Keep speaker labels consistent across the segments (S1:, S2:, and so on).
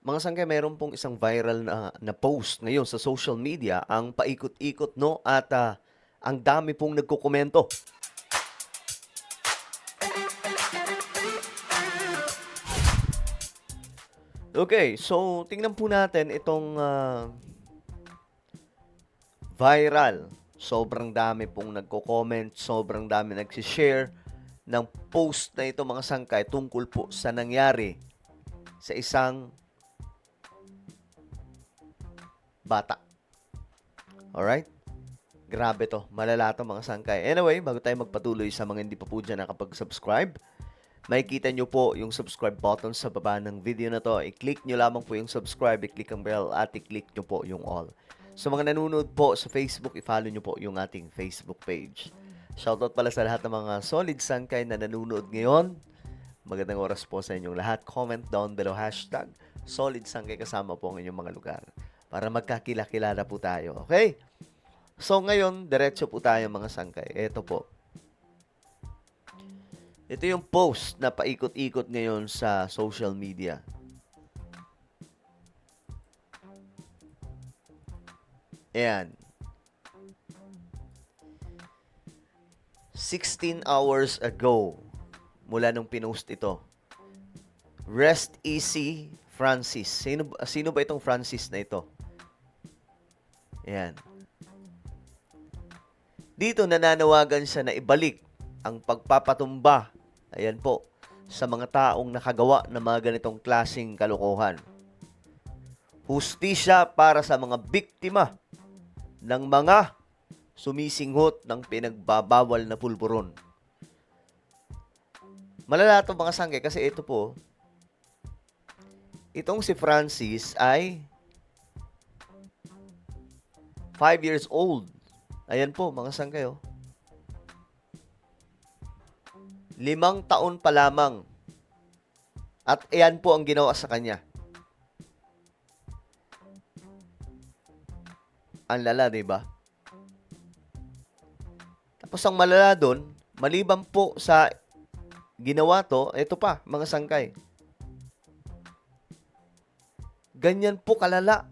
S1: Mga sangkay, meron pong isang viral na post ngayon sa social media, ang paikot-ikot, no? At ang dami pong nagkokomento. Okay, so tingnan po natin itong viral. Sobrang dami pong nagko-comment, sobrang dami nagsishare ng post na ito, mga sangkay, tungkol po sa nangyari sa isang bata. Alright? Grabe to. Malala to, mga sangkay. Anyway, bago tayo magpatuloy, sa mga hindi pa po dyan nakapag-subscribe, makikita nyo po yung subscribe button sa baba ng video na to. I-click nyo lamang po yung subscribe, i-click ang bell, at i-click nyo po yung all. Sa mga nanonood po sa Facebook, i-follow nyo po yung ating Facebook page. Shoutout pala sa lahat ng mga solid sangkay na nanonood ngayon. Magandang oras po sa inyong lahat. Comment down below, hashtag solid sangkay, kasama po ang inyong mga lugar, para magkakilala po tayo. Okay? So ngayon, diretso po tayo, mga sangkay. Ito po. Ito yung post na paikot-ikot ngayon sa social media. Ayan. 16 hours ago, mula nung pinost ito. Rest easy, Francis. Sino ba itong Francis na ito? Ayan. Dito nananawagan siya na ibalik ang pagpapatumba, ayan po, sa mga taong nakagawa ng mga ganitong klaseng kalokohan. Hustisya para sa mga biktima ng mga sumisinghot ng pinagbabawal na pulburon. Malala ito, mga sangkay, kasi ito po, itong si Francis ay 5 years old. Ayan po, mga sangkay, oh. 5 taon pa lamang. At ayan po ang ginawa sa kanya. Ang lala, diba? Tapos ang malala doon, maliban po sa ginawa to, ito pa, mga sangkay. Ganyan po kalala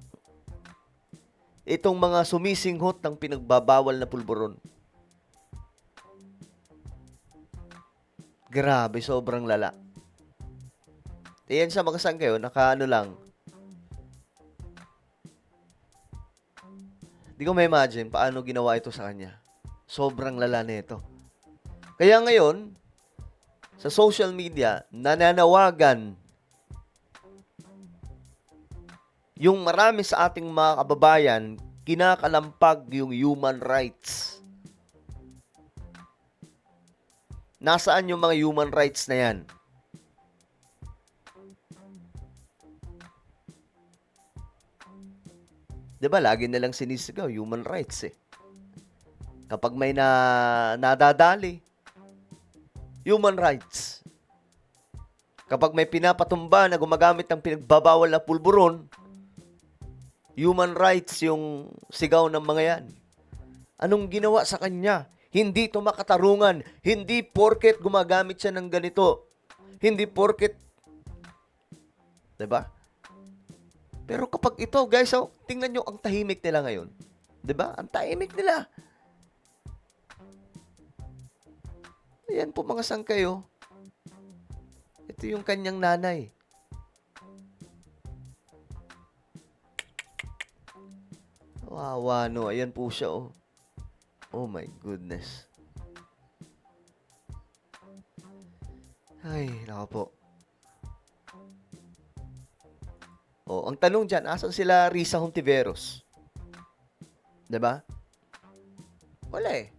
S1: itong mga sumisinghot ng pinagbabawal na pulburon. Grabe, sobrang lala. Ayan siya, mga sangkay, nakaano lang. Di ko ma-imagine paano ginawa ito sa kanya. Sobrang lala nito. Kaya ngayon, sa social media, nananawagan yung marami sa ating mga kababayan, kinakalampag yung human rights. Nasaan yung mga human rights na yan? Diba, lagi nilang sinisigaw, human rights eh. Kapag may nadadali, human rights. Kapag may pinapatumba na gumagamit ng pinagbabawal na pulburon, human rights yung sigaw ng mga yan. Anong ginawa sa kanya? Hindi ito makatarungan. Hindi porket gumagamit siya ng ganito. Hindi porket, diba? Pero kapag ito, guys, tingnan nyo ang tahimik nila ngayon. Diba? Ang tahimik nila. Ayan po, mga sangkay, oh. Ito yung kanyang nanay. Wawa, no. Ayan po siya, oh. Oh my goodness. Ay, nako po. Oh, ang tanong dyan, asan sila Risa Hontiveros? Diba? Wala eh.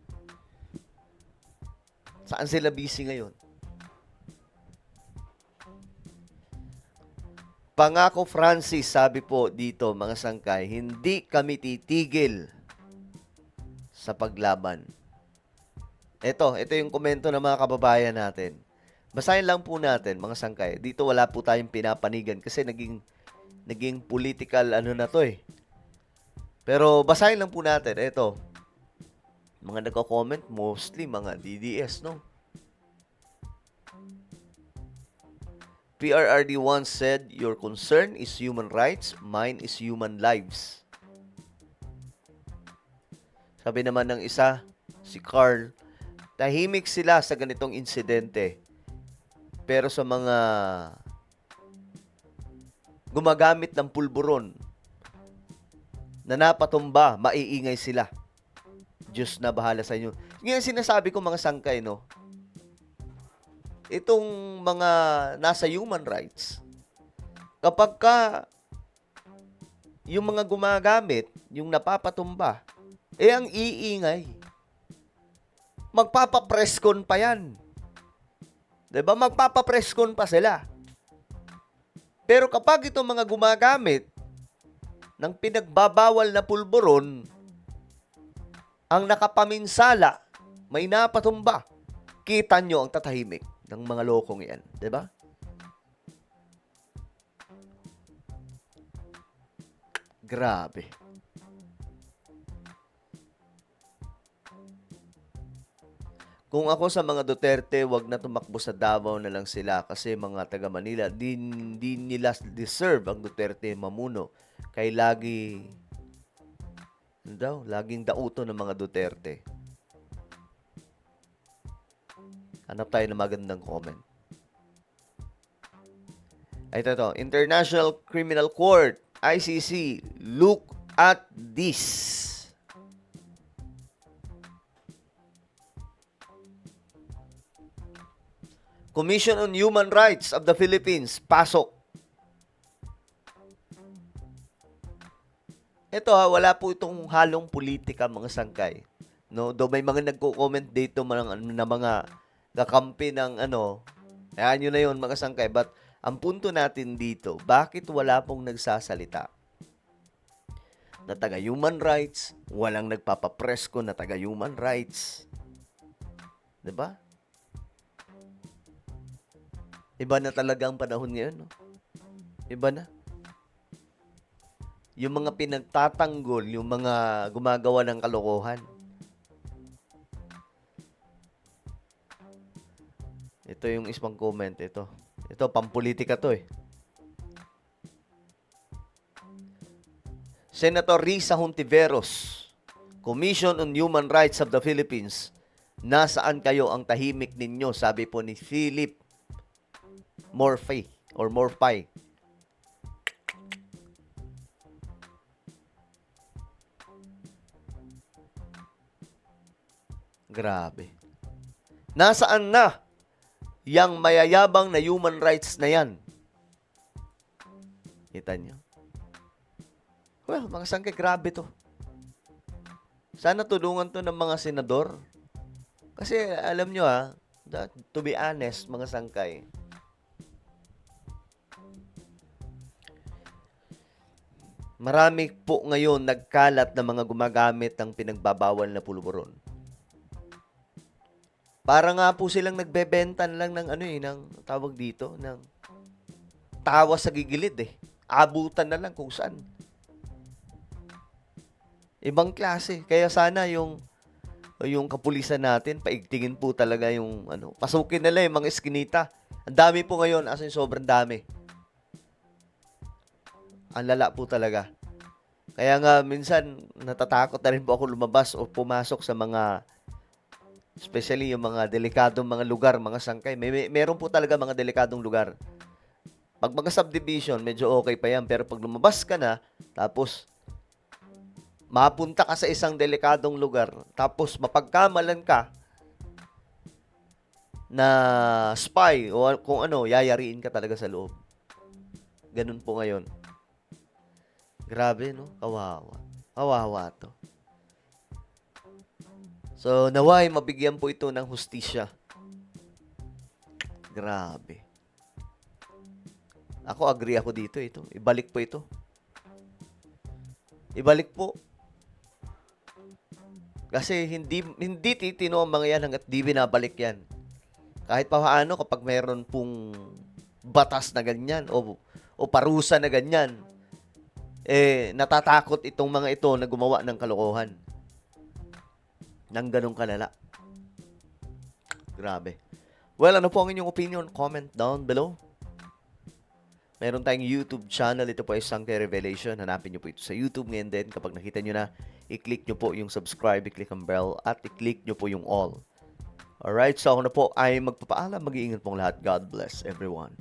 S1: Saan sila busy ngayon? Pangako Francis, sabi po dito, mga sangkay, hindi kami titigil sa paglaban. Ito yung komento ng mga kababayan natin. Basahin lang po natin, mga sangkay. Dito wala po tayong pinapanigan kasi naging political na to eh. Pero basahin lang po natin. Ito, mga nagko-comment, mostly mga DDS, no? PRRD once said, your concern is human rights, mine is human lives. Sabi naman ng isa, si Carl, tahimik sila sa ganitong insidente. Pero sa mga gumagamit ng pulburon na napatumba, maiingay sila. Diyos na bahala sa inyo. Ngayon sinasabi ko mga sangkay, no? Itong mga nasa human rights, kapag ka yung mga gumagamit, yung napapatumba, ang iingay. Magpapapreskon pa yan. Diba? Magpapapreskon pa sila. Pero kapag itong mga gumagamit ng pinagbabawal na pulburon, ang nakapaminsala, may napatumba, kita nyo ang tatahimik ng mga lokong yan. Diba? Grabe. Kung ako sa mga Duterte, wag na tumakbo sa Davao na lang sila kasi mga taga Manila, di nila deserve ang Duterte mamuno. Kaya laging dauto ng mga Duterte. Hanap tayo ng magandang comment. Ay, ito. International Criminal Court, ICC, look at this. Commission on Human Rights of the Philippines, pasok. Ito wala po itong halong politika mga sangkay. No, do may mga nagko-comment dito na mga kakampi ng ayan yun na yun mga sangkay. But ang punto natin dito, bakit wala pong nagsasalita na taga human rights, walang nagpapapresko na taga human rights. 'Di ba? Iba na talaga ang panahon ngayon, no? Iba na. Yung mga pinagtatanggol, yung mga gumagawa ng kalokohan. Ito yung isang comment, ito. Ito, pampolitika to eh. Senator Risa Hontiveros, Commission on Human Rights of the Philippines, nasaan kayo ang tahimik ninyo? Sabi po ni Philip Morphy or Morphy. Grabe. Nasaan na yang mayayabang na human rights na yan? Kita niyo? Well, mga sangkay, grabe to. Sana tulungan to ng mga senador. Kasi alam nyo to be honest, mga sangkay, marami po ngayon nagkalat na mga gumagamit ng pinagbabawal na pulburon. Para nga po silang nagbebenta lang ng ng tawag dito, ng tawa sa gigilid eh. Abutan na lang kung saan. Ibang klase. Kaya sana yung kapulisan natin, paigtingin po talaga yung pasukin nila yung mga eskinita. Ang dami po ngayon, as in sobrang dami. Ang lala po talaga. Kaya nga minsan natatakot na rin po ako lumabas o pumasok sa mga, especially yung mga delikadong mga lugar, mga sangkay. Meron po talaga mga delikadong lugar. Pag mga subdivision, medyo okay pa yan. Pero pag lumabas ka na, tapos mapunta ka sa isang delikadong lugar, tapos mapagkamalan ka na spy o kung yayariin ka talaga sa loob. Ganun po ngayon. Grabe, no? Kawawa. Kawawa to. So, naway mabigyan po ito ng hustisya. Grabe. Ako, agree ako dito. Ibalik po ito. Ibalik po. Kasi hindi titino ang mga yan hanggat di binabalik yan. Kahit paano kapag mayroon pong batas na ganyan o parusa na ganyan, natatakot itong mga ito na gumawa ng kalokohan. Nang ganong kalala. Grabe. Well, ano po ang inyong opinion? Comment down below. Meron tayong YouTube channel. Ito po ay Sanctay Revelation. Hanapin nyo po ito sa YouTube. Ngayon din, kapag nakita nyo na, i-click nyo po yung subscribe, i-click ang bell, at i-click nyo po yung all. Alright, so ako na po ay magpapaalam. Mag-iingat pong lahat. God bless everyone.